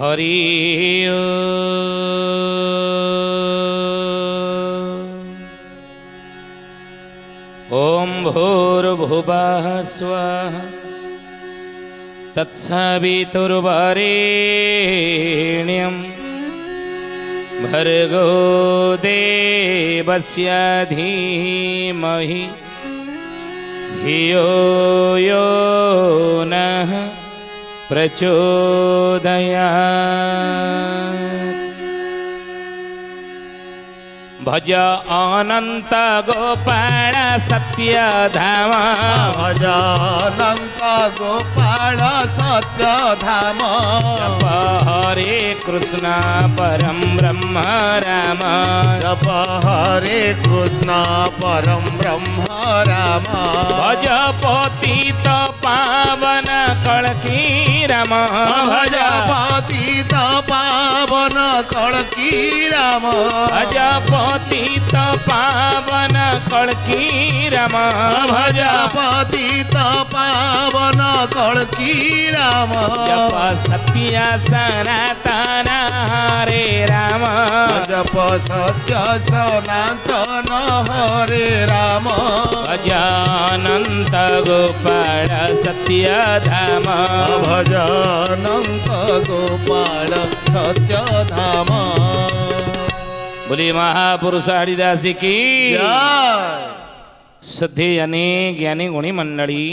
हरि ओम भूर्भुवः स्वः तत्सवितुर्वरेण्यं भर्गो देवस्य धीमहि धियो यो नः प्रचोदयात्। भज अनंत गोपाल सत्यधाम भज अनंत गोपाल सत्यधाम जप हरे कृष्ण परम ब्रह्म राम जप हरे कृष्ण परम ब्रह्म राम भज पतित पावन कलकी राम भज पतित पावन कलकी राम भज पतित पावन कलकी राम भज पतित पावन कलकी राम जप सत्य सनातन हरे राम जप सत्य सनातन हरे राम भज अनंत गोपाल सत्यधाम भज अनंत गोपाल सत्यधाम। बोली महापुरुष हरिदास की श्रद्धे अनेक ज्ञानी गुणी मंडली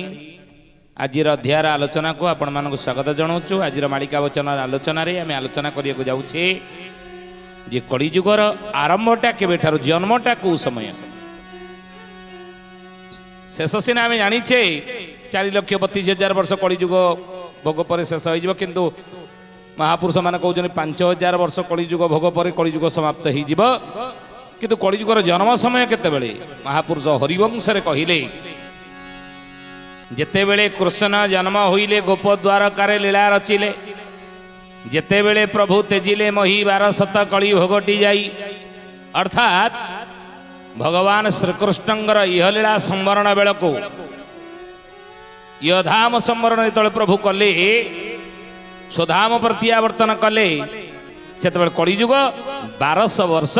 आज अध्यायर आलोचना को आपण मानक स्वागत जनाऊँ। आज मालिका वचन आलोचन आम आलोचना करने जाऊे जे कलिजुगर आरंभटा के जन्मटा कौ समय शेष सीना आम जाचे 4,32,000 वर्ष कलिजुग भोग पर शेष हो किंतु महापुरुष मान कहते 5,000 वर्ष कलिजुग भोग पर कलिजुग समाप्त हो किंतु कलिजुगर जन्म समय केतेबेले महापुरुष हरिवंश कहले जेतेबेले कृष्ण जन्म होइले गोपद्वारकार लीला रचिले जेतेबेले प्रभु तेजिले मही 12 कली भोगटी जाई अर्थात भगवान श्रीकृष्णंकर इहलीला संवरण बेलको यधाम संवरण जो प्रभु कले स्वधाम प्रत्यावर्तन कले से कलिजुग 1200 वर्ष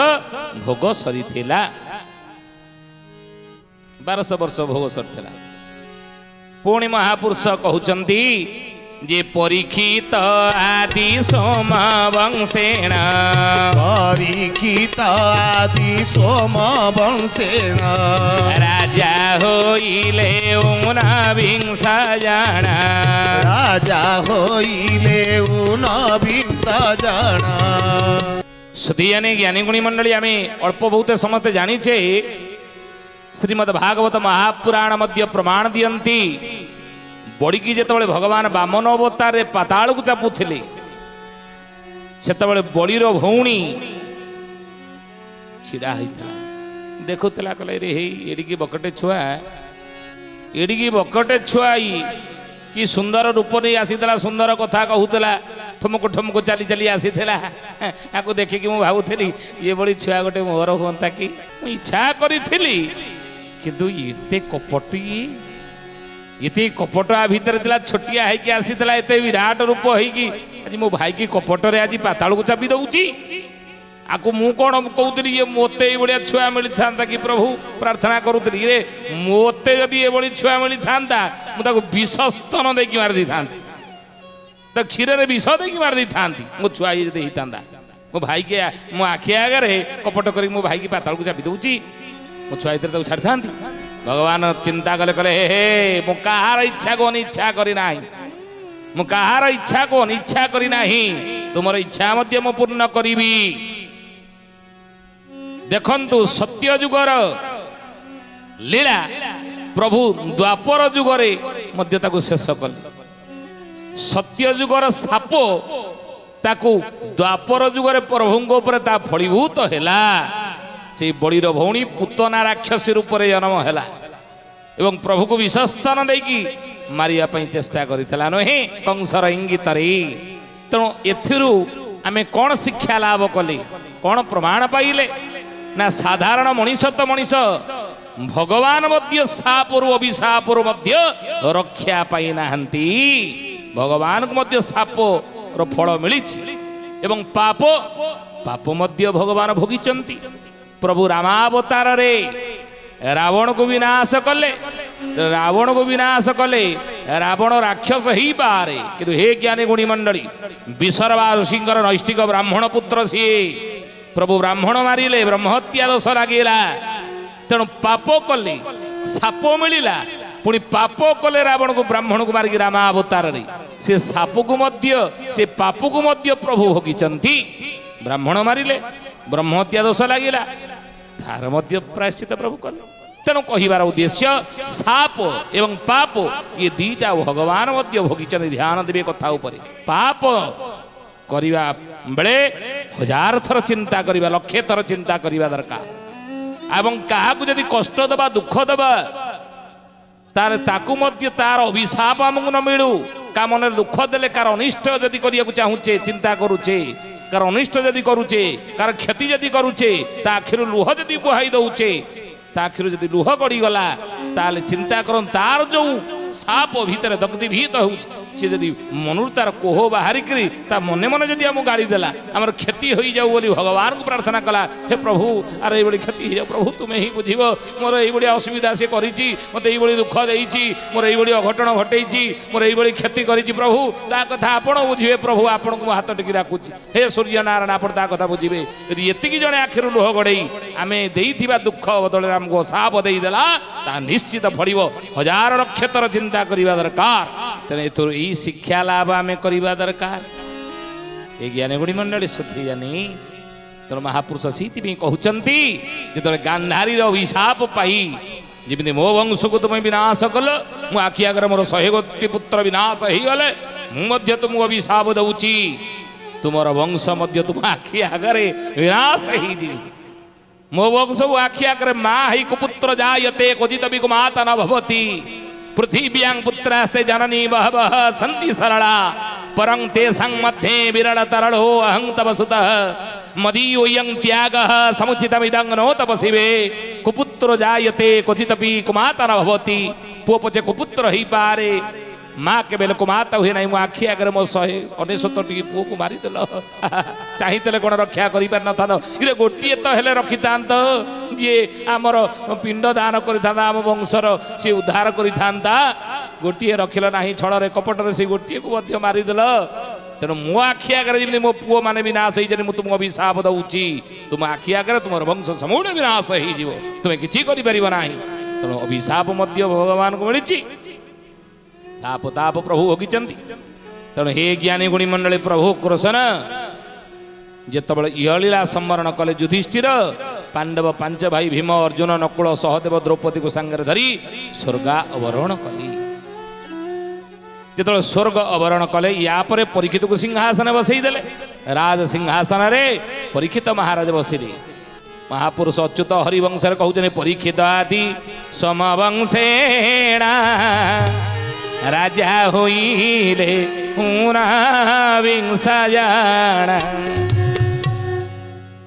भोग सरी 1200 वर्ष भोग सरी पुणी महापुरुष कहउचंती जे परीक्षित आदि सोम वंशेण परीक्षित आदि सोम वंशेण राजा होइले ऊनविंश जन राजा होइले ऊनविंश जन। सुधियानी ज्ञानी गुणी मंडली आम अल्प बहुत समस्ते जानीचे श्रीमद् भागवत महापुराण मध्य प्रमाण दियंती बड़ी की जिते भगवान वामन अवतार पाताल को चापुले से बड़ीर भौणी छिड़ा होता देखुला कहले रे एडिकी बकटे छुआ एडिकी बकटे छुआ कि सुंदर रूप नहीं आसीला सुंदर कथा कहूला ठुमक ठुमक चली चली आसीला आपको देखिकी मुझे भावुली ये बड़ी छुआ गोटे मोहर हाँ कि इच्छा करी किंतु ये कपटी ये कपट आ भीतर छोटिया है आसीला एत विराट रूप होगी आज मो भाई की कपटे आज पाताल को चापी दौची आपको मु कौन कहती ये मत ये छुआ मिली था कि प्रभु प्रार्थना करुली रे मत जदि ये छुआ मिली था मुझे विष स्तन देकी मारी था तो क्षीर विष देकी मारी था मो छुआ ये होता मो भाई के मो आखि आगे कपट कर मो भाई की पाताल को चापी दौची मो छुआ इधर छाड़ी था भगवान चिंता कले कले हे मु कहार इच्छा को अनिच्छा करना मु कहार इच्छा को अनिच्छा करना तुम इच्छा मध्य मु पूर्ण करी देखंतु सत्य जुगर लीला प्रभु द्वापर जुगरे मध्य ताकु शेष कले सत्य जुगर साप ताकु द्वापर जुगरे प्रभुଙ୍କ ଉପରେ ता फलीभूत हैला से बड़ीर भौणी पुतना राक्षसी रूप में जन्म है एवं प्रभु को विषस्थान देकी मारिया चेष्टा करथिला नुहे कंसर इंगित तेणु एथिरु आमे कौन शिक्षा लाभ कले कौन प्रमाण पाइले ना साधारण मनीष तो मनीष भगवान मध्य सापरु अभिशापरु मध्य रक्षा पाई नाहंती भगवान को मध्य साप रो फल मिली ଏବଂ ପାପ ପାପ ମଧ୍ୟ ଭଗବାନ ଭୋଗିଛନ୍ତି। ପ୍ରଭୁ ରାମାବତାରରେ ରାବଣକୁ ବିନାଶ କଲେ। ରାବଣକୁ ବିନାଶ କଲେ ରାବଣ ରାକ୍ଷସ ହେଇପାରେ, କିନ୍ତୁ ହେ ଜ୍ଞାନୀ ଗୁଣୀ ମଣ୍ଡଳୀ, ବିଶର୍ବା ଋଷିଙ୍କର ନୈଷ୍ଠିକ ବ୍ରାହ୍ମଣ ପୁତ୍ର ସିଏ। ପ୍ରଭୁ ବ୍ରାହ୍ମଣ ମାରିଲେ, ବ୍ରହ୍ମହତ୍ୟା ଦୋଷ ଲାଗିଲା। ତେଣୁ ପାପ କଲେ, ସାପ ମିଳିଲା, ପୁଣି ପାପ କଲେ ରାବଣକୁ ବ୍ରାହ୍ମଣକୁ ମାରିକି ରାମାବତାରରେ ସେ ସାପକୁ ମଧ୍ୟ ସେ ପାପକୁ ମଧ୍ୟ ପ୍ରଭୁ ଭୋଗିଛନ୍ତି। ବ୍ରାହ୍ମଣ ମାରିଲେ, ବ୍ରହ୍ମହତ୍ୟା ଦୋଷ ଲାଗିଲା, ତାର ମଧ୍ୟ ପ୍ରାୟଶ୍ଚିତ ପ୍ରଭୁ କଲେ। ତେଣୁ କହିବାର ଉଦ୍ଦେଶ୍ୟ ସାପ ଏବଂ ପାପ ଇଏ ଦିଟା ଭଗବାନ ମଧ୍ୟ ଭୋଗିଛନ୍ତି। ଧ୍ୟାନ ଦେବେ କଥା ଉପରେ। ପାପ କରିବା ବେଳେ 1000 ଥର ଚିନ୍ତା କରିବା, 1,00,000 ଥର ଚିନ୍ତା କରିବା ଦରକାର। ଏବଂ କାହାକୁ ଯଦି କଷ୍ଟ ଦେବା, ଦୁଃଖ ଦେବା, ତାର ତାକୁ ମଧ୍ୟ ତାର ଅଭିଶାପ ଆମକୁ ନ ମିଳୁ। କା ମନରେ ଦୁଃଖ ଦେଲେ, କାର ଅନିଷ୍ଟ ଯଦି କରିବାକୁ ଚାହୁଁଛେ, ଚିନ୍ତା କରୁଛେ, କାର ଅନିଷ୍ଟ ଯଦି କରୁଛେ, କାର କ୍ଷତି ଯଦି କରୁଛେ, ତା ଆଖିରୁ ଲୁହ ଯଦି ବୁହାଇ ଦଉଛେ, ତା ଆଖିରୁ ଯଦି ଲୁହ ଗଡ଼ିଗଲା, ତାହେଲେ ଚିନ୍ତା କରନ୍ତୁ ତାର ଯୋଉ ସାପ ଭିତରେ ଦଗ୍ଧୀଭୂତ ହେଉଛି, ସେ ଯଦି ମନରୁ ତାର କୋହ ବାହାରିକିରି ତା ମନେ ମନେ ଯଦି ଆମକୁ ଗାଳି ଦେଲା, ଆମର କ୍ଷତି ହୋଇଯାଉ ବୋଲି ଭଗବାନଙ୍କୁ ପ୍ରାର୍ଥନା କଲା, ହେ ପ୍ରଭୁ ଆରେ ଏଇଭଳି କ୍ଷତି ହେଇଯାଉ, ପ୍ରଭୁ ତୁମେ ହିଁ ବୁଝିବ, ମୋର ଏଇଭଳିଆ ଅସୁବିଧା ସେ କରିଛି, ମୋତେ ଏଇଭଳି ଦୁଃଖ ଦେଇଛି, ମୋର ଏଇଭଳି ଅଘଟଣ ଘଟେଇଛି, ମୋର ଏଇଭଳି କ୍ଷତି କରିଛି, ପ୍ରଭୁ ତା କଥା ଆପଣ ବୁଝିବେ, ପ୍ରଭୁ ଆପଣଙ୍କୁ ମୁଁ ହାତ ଟେକି ଡାକୁଛି, ହେ ସୂର୍ଯ୍ୟ ନାରାୟଣ ଆପଣ ତା କଥା ବୁଝିବେ। ଯଦି ଏତିକି ଜଣେ ଆଖିରୁ ଲୁହ ଗଡ଼େଇ ଆମେ ଦେଇଥିବା ଦୁଃଖ ବଦଳରେ ଆମକୁ ସାପ ଦେଇଦେଲା, ତାହା ନିଶ୍ଚିତ ଫଳିବ। 1000 ଲକ୍ଷ ଥର ଚିନ୍ତା କରିବା ଦରକାର। ତେଣୁ ଏଥିରୁ ଏଇ ଶିକ୍ଷା ଲାଭ ଆମେ କରିବା ଦରକାର। ଏ ଜ୍ଞାନୀ ଗୁଣୀ ମଣ୍ଡଳୀ ଶୁଦ୍ଧି ଜାନି। ତେଣୁ ମହାପୁରୁଷ ସେଇଥିପାଇଁ କହୁଛନ୍ତି, ଯେତେବେଳେ ଗାନ୍ଧାରୀର ଅଭିଶାପ ପାଇ ଯେମିତି ମୋ ବଂଶକୁ ତୁମେ ବିନାଶ କଲ, ମୁଁ ଆଖି ଆଗରେ ମୋର 100 ଗୋଟି ପୁତ୍ର ବିନାଶ ହେଇଗଲେ, ମୁଁ ମଧ୍ୟ ତୁମକୁ ଅଭିଶାପ ଦଉଛି, ତୁମର ବଂଶ ମଧ୍ୟ ତୁମ ଆଖି ଆଗରେ ବିନାଶ ହେଇଯିବେ। ମୋ ବଂଶ ଆଖି ଆଗରେ ମା ହେଇ କୁପୁତ୍ର ଜାୟତେ କ୍ୱଚିତ ବି କୁମାତା ନ ଭବତି ପୃଥିବ୍ୟାଂ ପୁତ୍ରାସ୍ତେ ଜନନୀ ବହବଃ ସନ୍ତି ସରଳା ପରଂ ତେଷାଂ मध्ये ବିରଳ ତରଳୋ ଅହଂ ତବ ସୁତଃ ମଦୀୟୋୟଂ ତ୍ୟାଗଃ ସमुचितमिदं नो तपसिवे କୁପୁତ୍ର ଜାୟତେ କ୍ୱଚିତ ବି କୁମାତା ନ ଭବତି। ପୁଅ ପଛେ କୁପୁତ୍ର ହେଇପାରେ, ମା କେବେ କୁମାତା ହୁଏ ନାହିଁ। ମୋ ଆଖି ଆଗରେ ମୋ 199ଟି ପୁଅକୁ ମାରିଦେଲ, ଚାହିଁଥିଲେ କ'ଣ ରକ୍ଷା କରିପାରିନଥାନ୍ତ? ଇରେ ଗୋଟିଏ ତ ହେଲେ ରଖିଥାନ୍ତ, ଯିଏ ଆମର ପିଣ୍ଡ ଦାନ କରିଥାନ୍ତା, ଆମ ବଂଶର ସିଏ ଉଦ୍ଧାର କରିଥାନ୍ତା। ଗୋଟିଏ ରଖିଲ ନାହିଁ, ଛଳରେ କପଟରେ ସେଇ ଗୋଟିଏକୁ ମଧ୍ୟ ମାରିଦେଲ। ତେଣୁ ମୋ ଆଖି ଆଗରେ ଯେମିତି ମୋ ପୁଅ ମାନେ ବିନାଶ ହେଇଯାନ୍ତି, ମୁଁ ତୁମକୁ ଅଭିଶାପ ଦଉଛି, ତୁମ ଆଖି ଆଗରେ ତୁମର ବଂଶ ସମୂଳ ବିନାଶ ହେଇଯିବ, ତୁମେ କିଛି କରିପାରିବ ନାହିଁ। ତେଣୁ ଅଭିଶାପ ମଧ୍ୟ ଭଗବାନଙ୍କୁ ମିଳିଛି, ତାପ ପ୍ରଭୁ ଭୋଗିଛନ୍ତି। ତେଣୁ ହେ ଜ୍ଞାନୀ ଗୁଣୀ ମଣ୍ଡଳୀ, ପ୍ରଭୁ କୃଷ୍ଣ ଯେତେବେଳେ ଇହଲୀଳା ସମ୍ବରଣ କଲେ, ଯୁଧିଷ୍ଠିର ପାଣ୍ଡବ 5 ଭାଇ ଭୀମ, ଅର୍ଜୁନ, ନକୁଳ, ସହଦେବ, ଦ୍ରୌପଦୀକୁ ସାଙ୍ଗରେ ଧରି ସ୍ୱର୍ଗ ଅବରୋହଣ କଲେ। ଯେତେବେଳେ ସ୍ୱର୍ଗ ଅବରୋହଣ କଲେ, ୟା ପରେ ପରୀକ୍ଷିତକୁ ସିଂହାସନ ବସେଇ ଦେଲେ। ରାଜ ସିଂହାସନରେ ପରୀକ୍ଷିତ ମହାରାଜ ବସିଲେ। ମହାପୁରୁଷ ଅଚ୍ୟୁତ ହରିବଂଶରେ କହୁଛନ୍ତି, ପରୀକ୍ଷିତ ଆଦି ସମବଂଶେଣ ରାଜା ହୋଇଲେ ଊନବିଂଶ ଜଣ।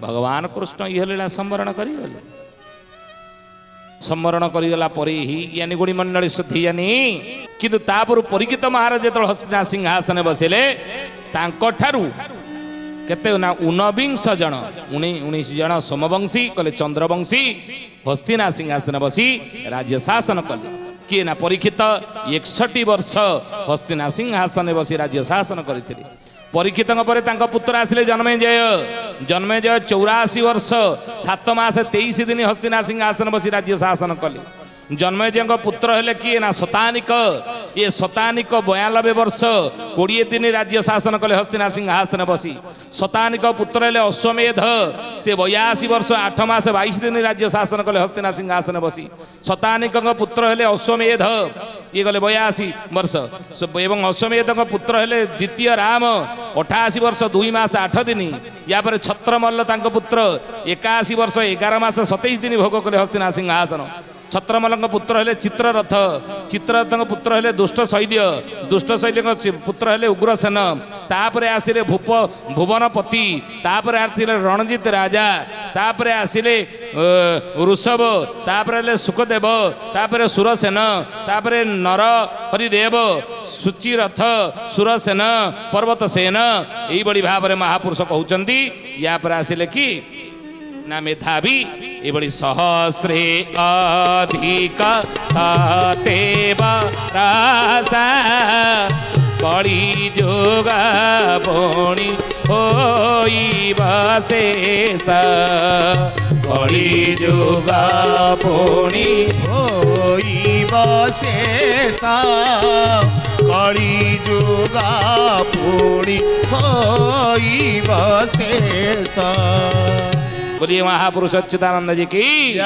ଭଗବାନ କୃଷ୍ଣ ଇହଲୀଳା ସମ୍ବରଣ କରିଗଲେ। ସମ୍ବରଣ କରିଗଲା ପରେ ହିଁ ଜ୍ଞାନୀ ଗୁଣୀ ମଣ୍ଡଳୀ ଶୁଦ୍ଧି ଜାନି। କିନ୍ତୁ ତାପରୁ ପରୀକ୍ଷିତ ମହାରାଜ ଯେତେବେଳେ ହସ୍ତିନା ସିଂହାସନ ବସିଲେ, ତାଙ୍କଠାରୁ କେତେ ନା 19 ଜଣ 19 ଜଣ ସୋମବଂଶୀ କଲେ, ଚନ୍ଦ୍ରବଂଶୀ ହସ୍ତିନା ସିଂହାସନ ବସି ରାଜ୍ୟ ଶାସନ କଲେ। କିଏ ନା ପରୀକ୍ଷିତ 61 ବର୍ଷ ହସ୍ତିନା ସିଂହାସନରେ ବସି ରାଜ୍ୟ ଶାସନ କରିଥିଲେ। ପରୀକ୍ଷିତଙ୍କ ପରେ ତାଙ୍କ ପୁତ୍ର ଆସିଲେ ଜନ୍ମେଜୟ। ଜନ୍ମେଜୟ 84 ବର୍ଷ 7 ମାସ 23 ଦିନ ହସ୍ତିନା ସିଂହାସନ ବସି ରାଜ୍ୟ ଶାସନ କଲେ। ଜନ୍ମେଜୟଙ୍କ ପୁତ୍ର ହେଲେ କିଏ ନା ଶତାନିକ। ଏ ଶତାନିକ 92 ବର୍ଷ 20 ଦିନ ରାଜ୍ୟ ଶାସନ କଲେ ହସ୍ତିନା ସିଂହାସନ ବସି। ଶତାନିକ ପୁତ୍ର ହେଲେ ଅଶ୍ୱମେଧ। ସେ 82 ବର୍ଷ 8 ମାସ 22 ଦିନ ରାଜ୍ୟ ଶାସନ କଲେ ହସ୍ତିନା ସିଂହାସନ ବସି। ଶତାନିକଙ୍କ ପୁତ୍ର ହେଲେ ଅଶ୍ୱମେଧ, ଇଏ ଗଲେ 82 ବର୍ଷ। ଏବଂ ଅଶ୍ୱମେଧଙ୍କ ପୁତ୍ର ହେଲେ ଦ୍ୱିତୀୟ ରାମ, 88 ବର୍ଷ 2 ମାସ 8 ଦିନ। ୟା ପରେ ଛତ୍ରମଲ୍ଲ ତାଙ୍କ ପୁତ୍ର, 81 ବର୍ଷ 11 ମାସ 27 ଦିନ ଭୋଗ କଲେ ହସ୍ତିନା ସିଂହାସନ। ଛତ୍ରମଲ୍ଲଙ୍କ ପୁତ୍ର ହେଲେ ଚିତ୍ରରଥ। ଚିତ୍ରରଥଙ୍କ ପୁତ୍ର ହେଲେ ଦୁଷ୍ଟ ଶୈଲ୍ୟ। ଦୁଷ୍ଟ ଶୈଲ୍ୟଙ୍କ ପୁତ୍ର ହେଲେ ଉଗ୍ରସେନ। ତାପରେ ଆସିଲେ ଭୁବନପତି। ତାପରେ ଆସିଲେ ରଣଜିତ ରାଜା। तापरे आसिले ऋषभ तापरे हेले सुखदेव तापरे सुरसेन तापरे नर हरिदेव सुचिरथ सुरसेन पर्वतसेन यही बड़ी भाव में महापुरुष कहउचंदी या पर आसिले कि ना मेधावी ये बड़ी सहस्रे अधिक तेव रासा कड़ी जोगा बोणी होई बशेष कड़ी जोगा पोणी होई बशेषा कड़ी जोगा पोणी होई बशेषा। बोलिए महापुरुष अच्युतानंद जी की जय।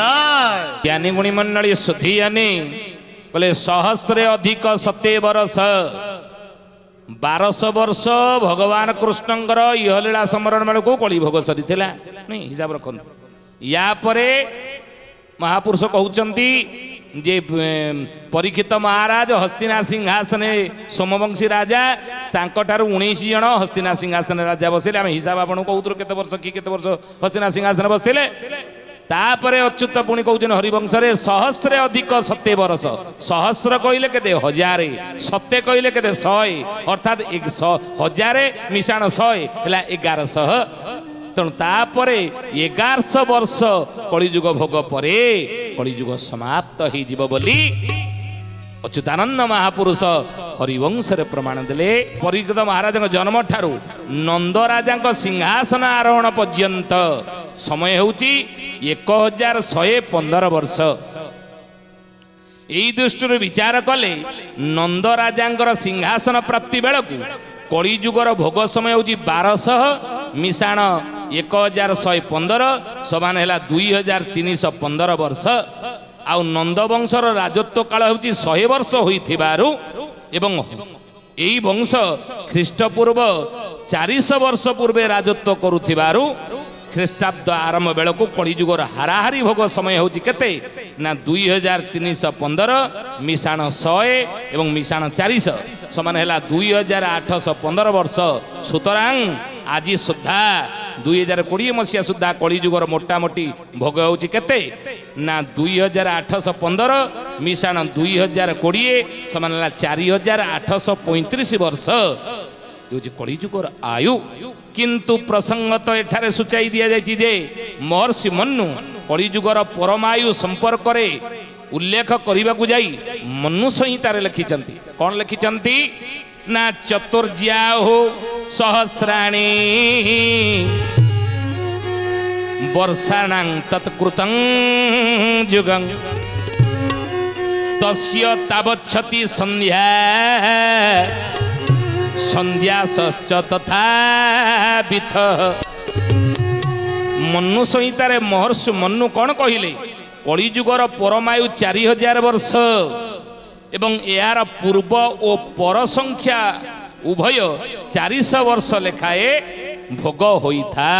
ज्ञानी गुणी मंडली शुद्धि ज्ञानी बोले सहस्रे अधिक 70 वर्ष 1200 वर्ष भगवान कृष्णଙ୍କର ଇହଲୀଳା ସମରଣ ବେଳକୁ କଳି ଭୋଗ ସରିଥିଲା ନାଇଁ ହିସାବ ରଖନ୍ତୁ। ୟା ପରେ ମହାପୁରୁଷ କହୁଛନ୍ତି ଯେ ପରୀକ୍ଷିତ ମହାରାଜ ହସ୍ତିନା ସିଂହାସନେ ସୋମବଂଶୀ ରାଜା ତାଙ୍କଠାରୁ 19 ଜଣ ହସ୍ତିନା ସିଂହାସନରେ ରାଜା ବସିଲେ। ଆମେ ହିସାବ ଆପଣଙ୍କୁ କହୁଥିଲୁ କେତେ ବର୍ଷ କି କେତେ ବର୍ଷ ହସ୍ତିନା ସିଂହାସନରେ ବସିଥିଲେ। तापरे अच्युत पुणी कहते हरिवंशरे सहस्रे अधिक 70 वर्ष सहस्र कहले केते हजारे 70 कहले केते 100 अर्थात 1000 मिशाण 100 हैला 1100 तेणु तापरे 1100 वर्ष कलिजुग भोग परे कलिजुग समाप्त हो जीव बोली अच्युतानंद महापुरुष हरिवंश प्रमाण देले। परीक्षित महाराज जन्म ठारू नंद राजा सिंहासन आरोहण पर्यंत समय होची 1115 वर्ष। यही दृष्टि विचार कले नंद राजा सिंहासन प्राप्ति बेलू कलिजुगर भोग समय होची 1200 मिशाण 1115 समान है 2315 वर्ष। आउ नंदवंशर राजत्व काल होची 100 वर्ष होइथिबारु एवं एई वंश ख्रीष्टपूर्व 400 वर्ष पूर्वे राजत्व करुथिबारु ख्रीष्टाब्द आरंभ बेलू कलिजुगर हाराहारी भोग समय होची केते ना 2315 मिशाण 100 एवं मिशाण 400 समान है 2815 वर्ष। सुतरां आज सुधा 2020 मसीहा सुधा कलिजुगर मोटामोटी भोग होची केते ना 2815 मिशाण 2020 समान है 4835 वर्ष ये कलिजुगर आयु। किंतु प्रसंग तो एठारे सूचाई दिया जायछि जे महर्षि मनु कलिजुगर परमायु संपर्क रे उल्लेख करने को जाई मनु संहितारे लिखिचंती। कौन लिखिचंती ना चतुर्ज्याहु सहस्राणि वर्षाणां तत्कृतं जुगं तस्य तावच्छति संध्या संध्या सश्च तथा बिथ। मनु संहितारे महर्षि मनु कौन कहले कलिजुगर परमायु 4000 वर्ष एवं यार पूर्व और पर संख्या उभय 400 वर्ष लेखाए भोग होता।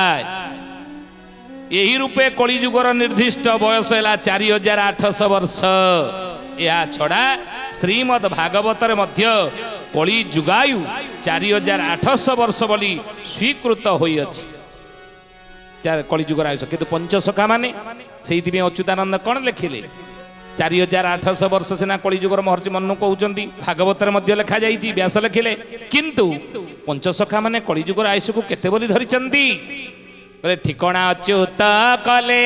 यही रूपे कलिजुगर निर्दिष्ट बयस है 4800 वर्ष। या छड़ा श्रीमद् भागवत मध्य कलिजुगायु 4800 वर्ष बोली स्वीकृत होई अछि कलिजुगर आयुष। किंतु पंचसखा माने से अच्युतानंद कौन लिखिले 4800 वर्ष सिना कलिजुगर महर्षि मनु कहउचंदी भागवत मध्य लिखा जाइछि व्यास लिखिले। किंतु पंचसखा माने कलिजुगर आयुष को केते बोली धरिचंदी ठिकणा अच्युत कले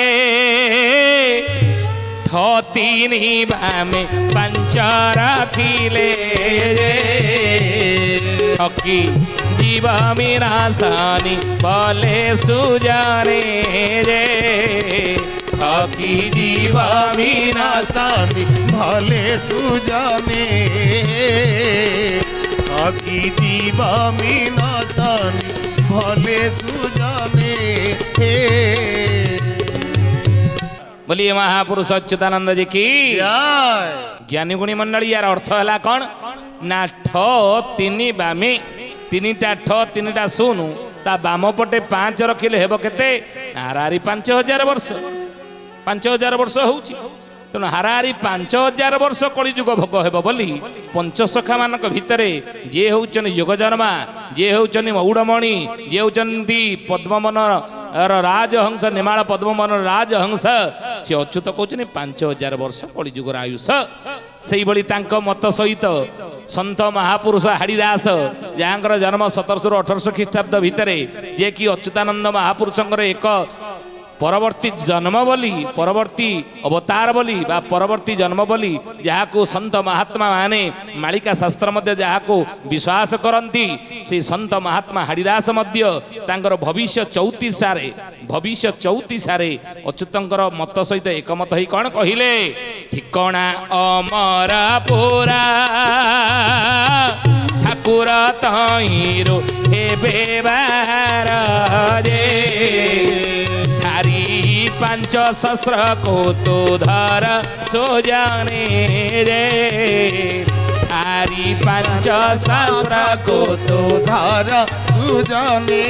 तीनी बामे पंच रखिले ठकी जीव विनाशानी बोले सुजाने रे ठकी जीव विनाशानी भले सुजाने ठकी जीव विनाशानी भले सुजाने। बोलिए महापुरुष अच्युतानंद जी की जय। ज्ञानी गुणी मंडली यार अर्थ है कौन ना ठ तीन बामे तीनटा ठ तीनटा शून्य ता बाम पटे 5 रखिले हेब केते हाराहारी 5000 वर्ष 5000 वर्ष होउची। तेणु हाराहारी 5000 वर्ष कलिजुग भोग हेब बोली पंचसखा मानक भितरे जे होउचन योगजन्मा जे होउचन मौड़मणि जे होउचंदी पद्ममन राजहंस निमाळ पद्मवन राजहंस से अच्युत कहते 5000 वर्ष कलिजुगर आयुष से तांको मत सहित संत महापुरुष हाड़ीदास जहाँकर जन्म 1700 ख्रीष्टाब्द भितर जे कि अच्युतानंद महापुरुषंकर एक परवर्ती जन्म बोली परवर्ती अवतार बोली बा परवर्ती जन्म बोली जहाँ को संत महात्मा माने मालिका शास्त्र मध्य जहाँ को विश्वास करती से संत महात्मा हाड़ीदास मध्य तांकर भविष्य 34 अच्युतंकर मत सहित एकमत ही कौन कहले ठिकणा अमर पुरा ठाकुर तहिरो हेबे बार जे 500 को तो धर सो जाने रे थारी 500 को तो धर सुजाने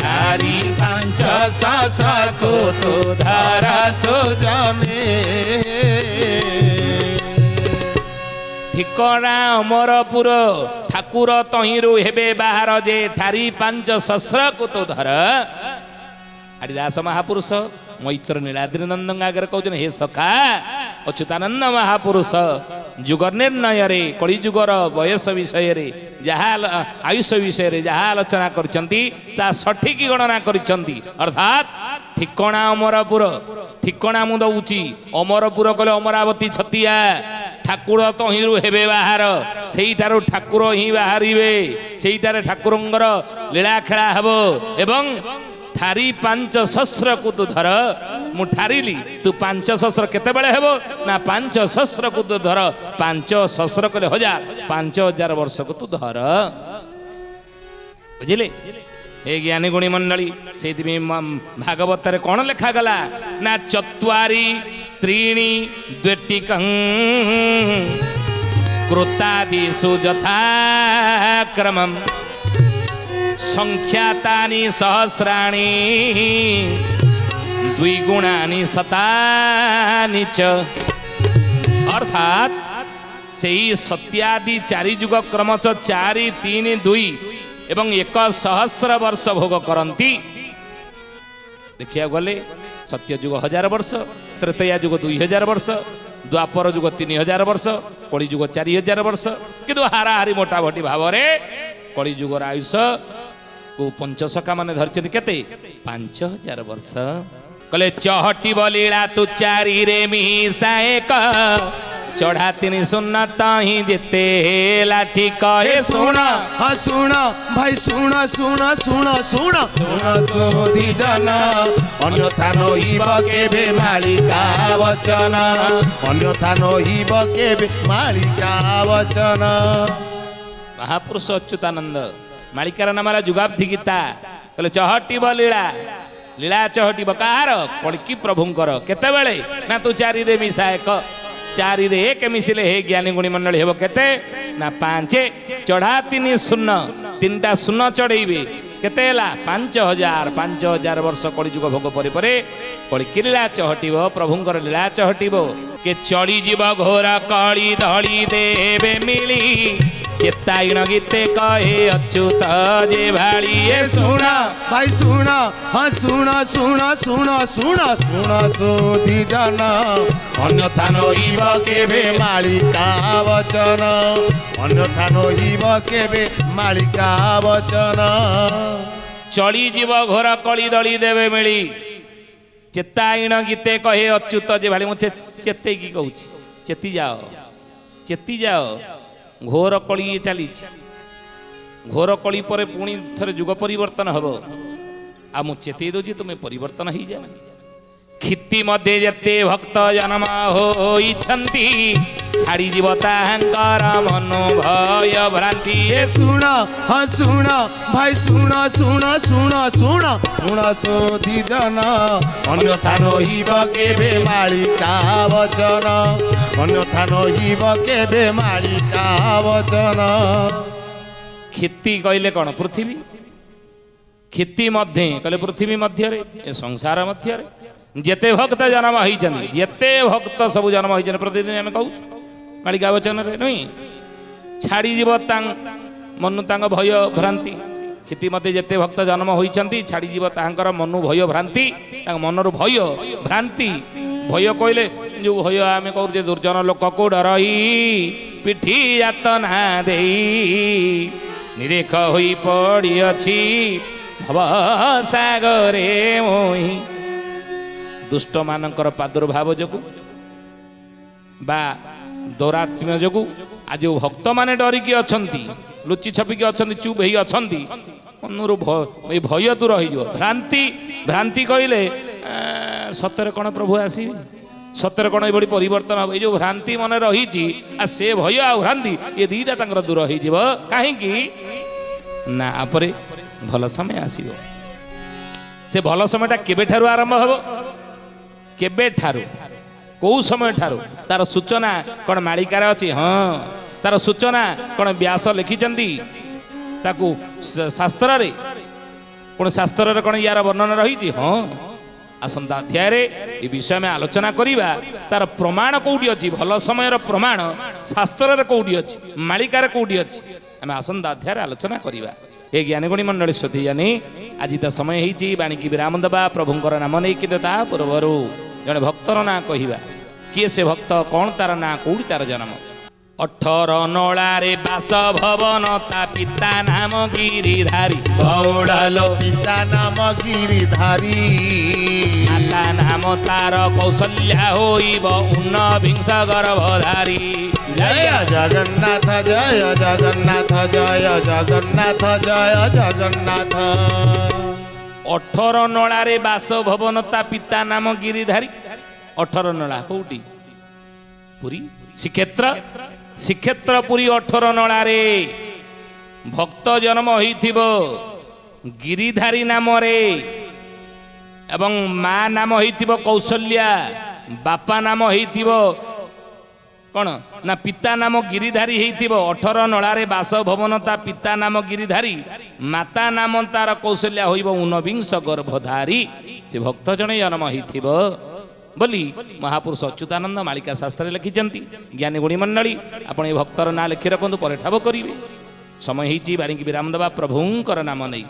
थारी 500 को तो धर सुजाने ठिकणा अमरपुर ठाकुर तहिरो हेबे बाहर जे थारी 500 को तो धर हाड़ीदास महापुरुष मैत्र नीलाद्री नंदन आगे कहते हे सखा अच्युतानंद महापुरुष जुग निर्णय कलिजुगर बयस विषय जहाँ आयुष विषय जहाँ आलोचना करछंती ता सठिक गणना करछंती अर्थात ठिकणा अमरपुर ठिकणा मु दउची अमरपुर कले अमरावती छतिया ठाकुर तहिरु हेबे बाहर सेईठारु ठाकुर ही बाहरिबे सेईठारे ठाकुरंगर लीला खेला हेबो एवं थारी 500 को तू धर मु ठारिली तू 500 केते बेले हेबो ना 500 को तू धर 500 कले 5000 वर्ष को तू धर बुझिले हे ज्ञानी गुणी मंडली से भागवत रे कौन लिखा गला ना चत्वारी त्रीणि द्वेटिकं कृतादिषु यथाक्रमम् संख्यातानि सहस्राणि द्विगुणानि शतानि च अर्थात सेई सत्यादि 4 जुग क्रमश 4 3 2 एवं 1,000 वर्ष भोग करती देखिया गले सत्य जुग 1000 वर्ष त्रेतया जुग 2000 वर्ष द्वापर जुग 3000 वर्ष कली जुग 4000 वर्ष किंतु हाराहारी मोटामोटी भाव में कली जुगर आयुष को पंचसखा माने धरचनी केते 5000 वर्ष कले चहटी बलीला तू 4 रे मिसाएक चढ़ा 3 सुन्ना ताही जेते लाठी कहे सुना हाँ सुना भाई सुना सुना सुना सुना सुना सोधी जना अन्यथा नहिब केबे मालिका वचन अन्यथा नहिब केबे मालिका वचन महापुरुष अच्युतानंद मालिकार नामारा जुगाब्धि गीता कहले चहटी लीला लीला चहटी कार कड़की प्रभुंकर केते बेले ना तू 4 रे मिसा 1 4 रे 1 मिसिले हे ज्ञानी गुणी मंडली हेबो केते ना 5 चढ़ा 3 शून्य 3टा शून्य चढ़ेबे केते हला 5000 वर्ष कली जुग भोग परे परे कड़की लीला चहटिबो प्रभुंकर लीला चहटिबो के चली जीव घोर कली धली देवे मिली चेतायण गीते कहे अच्युत जे भाड़ी सुना भाई सुना हाँ सुना सुना सुना सुना सुना सोधी जना अन्यथा नहिब केबे मालिका वचन अन्यथा नहिब केबे मालिका वचन चली जीव घोर कली दली देवे मिली चेतायण गीते कहे अच्युत जे भाड़ी मते चेते की कहूँ चेती जाओ घोर कली चली घोर कली पर पुणी थरे जुग परिवर्तन हम आ मु चेते दूची तुम्हें परिवर्तन हो जाए क्षिति मध्य जेते भक्त जन्म होइछंती छाड़ी जीव तांकर मनोभय भ्रांति सुना हाँ सुना भाई सुना सुना सुना सुना सुना सोधी जना अन्यथा नहिब केबे मालिका वचन अन्यथा नहिब केबे मालिका वचन क्षिति कहले कौन पृथ्वी क्षिति मध्य कहले पृथ्वी मध्य संसार मध्य जेते भक्त जन्म होइछन जेते भक्त सब जन्म होइछन प्रतिदिन आम कहू मालिका वचन रे नहीं छाड़ी जीव मन भय भ्रांति କ୍ଷିତିମତି ଯେତେ ଭକ୍ତ ଜନ୍ମ ହୋଇଛନ୍ତି ଛାଡ଼ିଯିବ ତାହାଙ୍କର ମନୁ ଭୟ ଭ୍ରାନ୍ତି, ତାଙ୍କ ମନରୁ ଭୟ ଭ୍ରାନ୍ତି। ଭୟ କହିଲେ ଯେଉଁ ଭୟ ଆମେ କରୁଛେ ଦୁର୍ଜନ ଲୋକକୁ ଡରଇ ପିଠି ଯାତନା ଦେଇ ନିରେଖ ହୋଇ ପଡ଼ିଅଛି ଭବ ସାଗରେ ମୋହି। ଦୁଷ୍ଟମାନଙ୍କର ପ୍ରାଦୁର୍ଭାବ ଯୋଗୁଁ ବା ଦୌରାତ୍ମ୍ୟ ଯୋଗୁଁ ଆଜି ଯେଉଁ ଭକ୍ତମାନେ ଡରିକି ଅଛନ୍ତି, ଲୁଚି ଛପିକି ଅଛନ୍ତି, ଚୁପ୍ ହେଇ ଅଛନ୍ତି, ମନରୁ ଏଇ ଭୟ ଦୂର ହେଇଯିବ। ଭ୍ରାନ୍ତି, ଭ୍ରାନ୍ତି କହିଲେ ସତରେ କ'ଣ ପ୍ରଭୁ ଆସିବେ, ସତରେ କ'ଣ ଏଭଳି ପରିବର୍ତ୍ତନ ହେବ? ଏଇ ଯେଉଁ ଭ୍ରାନ୍ତି ମନେ ରହିଛି ଆଉ ସେ ଭୟ ଆଉ ଭ୍ରାନ୍ତି ଏ ଦୁଇଟା ତାଙ୍କର ଦୂର ହେଇଯିବ। କାହିଁକି ନା ଆପରେ ଭଲ ସମୟ ଆସିବ। ସେ ଭଲ ସମୟଟା କେବେଠାରୁ ଆରମ୍ଭ ହେବ? କେବେଠାରୁ? କୋଉ ସମୟ ଠାରୁ? ତାର ସୂଚନା କ'ଣ ମାଳିକାରେ ଅଛି? ହଁ, ତାର ସୂଚନା କ'ଣ ବ୍ୟାସ ଲେଖିଛନ୍ତି ତାକୁ ଶାସ୍ତ୍ରରେ? କ'ଣ ଶାସ୍ତ୍ରରେ କ'ଣ ୟାର ବର୍ଣ୍ଣନା ରହିଛି? ହଁ, ଆସନ୍ତା ଅଧ୍ୟାୟରେ ଏ ବିଷୟ ଆମେ ଆଲୋଚନା କରିବା। ତାର ପ୍ରମାଣ କୋଉଠି ଅଛି? ଭଲ ସମୟର ପ୍ରମାଣ ଶାସ୍ତ୍ରରେ କୋଉଠି ଅଛି, ମାଳିକାରେ କୋଉଠି ଅଛି? ଆମେ ଆସନ୍ତା ଅଧ୍ୟାୟରେ ଆଲୋଚନା କରିବା। ଏ ଜ୍ଞାନଗୁଣୀ ମଣ୍ଡଳୀ ଶ୍ରୋତି ଜାନି ଆଜି ତ ସମୟ ହେଇଛି ବାଣୀକି ବିରାମ ଦେବା। ପ୍ରଭୁଙ୍କର ନାମ ନେଇ କିନ୍ତୁ ତା ପୂର୍ବରୁ ଜଣେ ଭକ୍ତର ନାଁ କହିବା। କିଏ ସେ ଭକ୍ତ? କ'ଣ ତାର ନାଁ? କୋଉଠି ତାର ଜନ୍ମ? 18 ନଳାରେ ବାସ ଭବନ, ତା ପିତା ନାମ ଗିରିଧାରୀ। ବଉଡ଼ାଲୋ ପିତା ନାମ ଗିରିଧାରୀ, ମାତା ନାମ ତାର କୌଶଲ୍ୟା ହୋଇବ ଊନବିଂଶ ଗର୍ଭଧାରୀ। ଜୟ ଜଗନ୍ନାଥ ଜୟ ଜଗନ୍ନାଥ ଜୟ ଜଗନ୍ନାଥ ଜୟ ଜଗନ୍ନାଥ। 18 ନଳାରେ ବାସ ଭବନ, ତା ପିତା ନାମ ଗିରିଧାରୀ। 18 ନଳା କୋଉଠି? ପୁରୀ ଶ୍ରୀକ୍ଷେତ୍ର। ଶ୍ରୀକ୍ଷେତ୍ର ପୁରୀ 18 ନଳାରେ ଭକ୍ତ ଜନ୍ମ ହୋଇଥିବ ଗିରିଧାରୀ ନାମରେ, ଏବଂ ମା ନାମ ହେଇଥିବ କୌଶଲ୍ୟା, ବାପା ନାମ ହେଇଥିବ କ'ଣ ନା ପିତା ନାମ ଗିରିଧାରୀ ହେଇଥିବ। 18 ନଳାରେ ବାସ ଭବନ, ତା ପିତା ନାମ ଗିରିଧାରୀ, ମାତା ନାମ ତାର କୌଶଲ୍ୟା ହୋଇବ ଊନବିଂଶ ଗର୍ଭଧାରୀ। ସେ ଭକ୍ତ ଜଣେ ଜନ୍ମ ହେଇଥିବ ବୋଲି ମହାପୁରୁଷ ଅଚ୍ୟୁତାନନ୍ଦ ମାଳିକା ଶାସ୍ତ୍ରରେ ଲେଖିଛନ୍ତି। ଜ୍ଞାନୀ ଗୁଣୀ ମଣ୍ଡଳୀ ଆପଣ ଏ ଭକ୍ତର ନାଁ ଲେଖି ରଖନ୍ତୁ, ପରେ ଠାବ କରିବେ। ସମୟ ହେଇଛି ବାଣୀକି ବିରାମ ଦେବା ପ୍ରଭୁଙ୍କର ନାମ ନେଇ।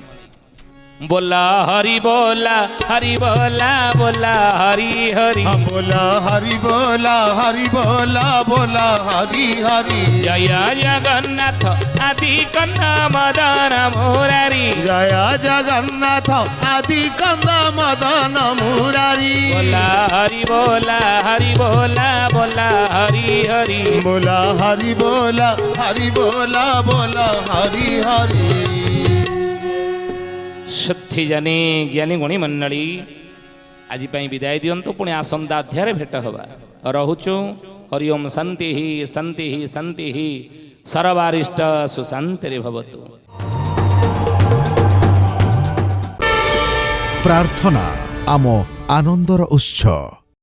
बोला हरि बोला हरि बोला बोला हरि हरि बोला हरि बोला हरि बोला बोला हरि हरि जय जगन्नाथ आदि कन्ना मदन मुरारी जय जगन्नाथ आदि कन्ना मदन मुरारी बोला हरि बोला हरि बोला बोला हरि हरि बोला हरि बोला हरि बोला बोला हरि हरि। सत्य जानी ज्ञानी गुणी मंडली आज विदाय दिंतु पुणी आसंता अध्याय भेट हवा रोचु हरि ओम शांति शांति शांति सर्वारिष्ट सुशांति भवतु। प्रार्थना आम आनंदर उत्सव।